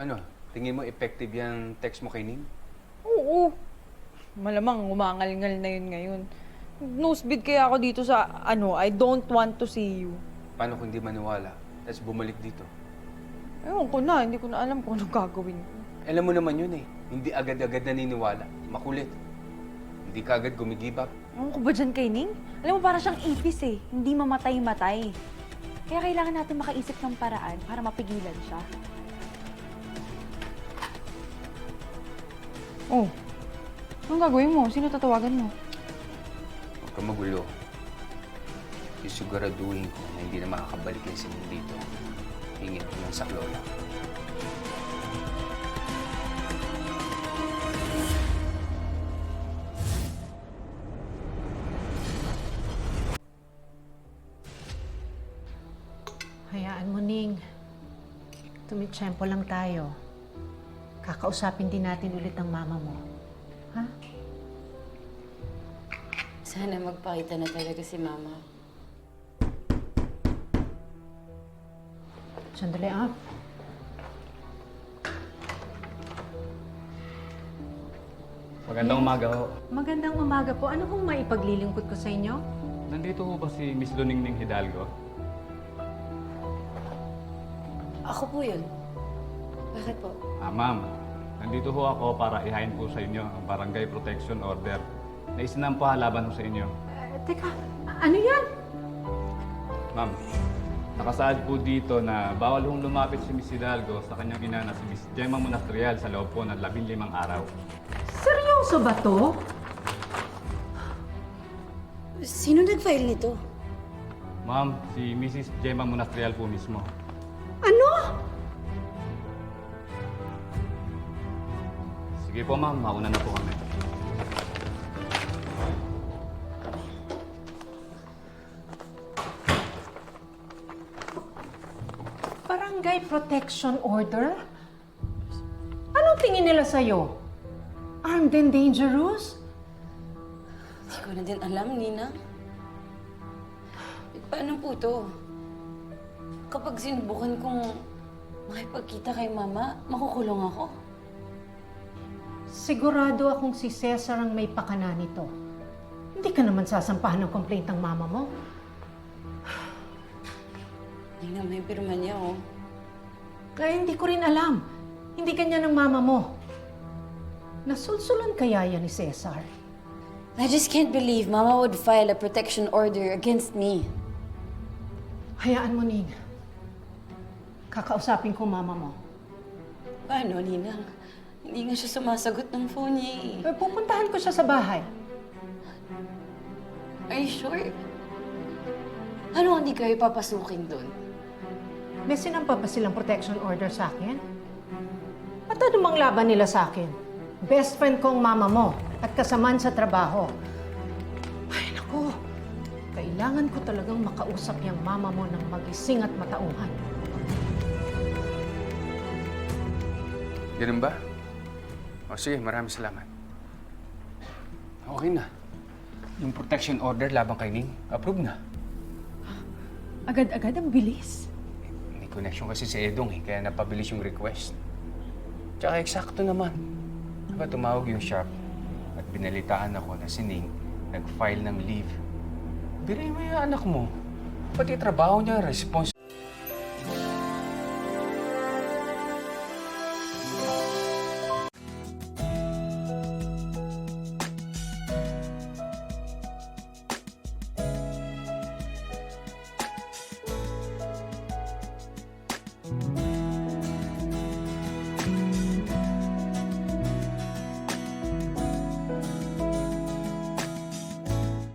Ano, tingin mo effective yung text mo kay Ning? Oo. Malamang umangal-ngal na yun ngayon. Nosebleed kaya ako dito sa, I don't want to see you. Paano kung di maniwala, tapos bumalik dito? Ewan ko na, hindi ko na alam kung anong gagawin ko. Alam mo naman yun eh, hindi agad-agad naniniwala. Makulit. Hindi ka agad gumigibap. Ewan ko ba dyan kay Ning? Alam mo, para siyang ipis eh. Hindi mamatay-matay. Kaya kailangan natin makaisip ng paraan para mapigilan siya. Oh, anong gagawin mo? Sino tatawagan mo? Huwag ka magulo. Isiguraduhin ko na hindi na makakabalik yung sining dito. Hingin ko ng saklola. Hayaan mo, Ning. Tumitsyempo lang tayo. Kakausapin din natin ulit ang mama mo. Ha? Sana magpakita na talaga si Mama. Sandali, ah. Magandang umaga ho. Magandang umaga po. Ano kung maipaglilingkod ko sa inyo? Nandito ho ba si Miss Luningning Hidalgo? Ako po yun. Bakit po? Ma'am. Nandito ho ako para ihain po sa inyo ang Barangay Protection Order na isinampa laban ho sa inyo. Teka, ano yan? Ma'am, nakasaad po dito na bawal hong lumapit si Miss Hidalgo sa kanyang ina na si Miss Gemma Monastrial sa loob po ng 15 araw. Seryoso ba to? Sino nag-file nito? Ma'am, si Mrs. Gemma Monastrial po mismo. Ano? Sige po ma'am, mauna na po kami. Barangay Protection Order? Anong tingin nila sa'yo? Armed and dangerous? Hindi ko na din alam, Nina. Paano po to? Kapag sinubukan kong makipagkita kay Mama, makukulong ako. Sigurado akong si Cesar ang may pakana nito. Hindi ka naman sasampahan ng complaint ng mama mo. Nina, may pirma niya, oh. Kaya hindi ko rin alam. Hindi kanya ng mama mo. Nasulsulan kaya yan ni Cesar? I just can't believe Mama would file a protection order against me. Hayaan mo, Ning. Kakausapin ko mama mo. Paano, Nina? Hindi nga siya sumasagot ng phone niya eh. Pupuntahan ko siya sa bahay. Are you sure? Ano hindi kayo papasukin doon? May sinampa ba silang protection order sa akin? At ano mang laban nila sa akin? Best friend ko ang mama mo at kasamaan sa trabaho. Ay, naku. Kailangan ko talagang makausap yung mama mo ng magising at matauhan. Ganun ba? O sige, maraming salamat. Okay na. Yung protection order laban kay Ning, approve na. Agad-agad ang bilis. May connection kasi si Edong eh, kaya napabilis yung request. Tsaka eksakto naman. Diba tumawag yung shop at binalitaan ako na si Ning nag-file ng leave. Biray mo yung anak mo. Pati trabaho niya, responsibility.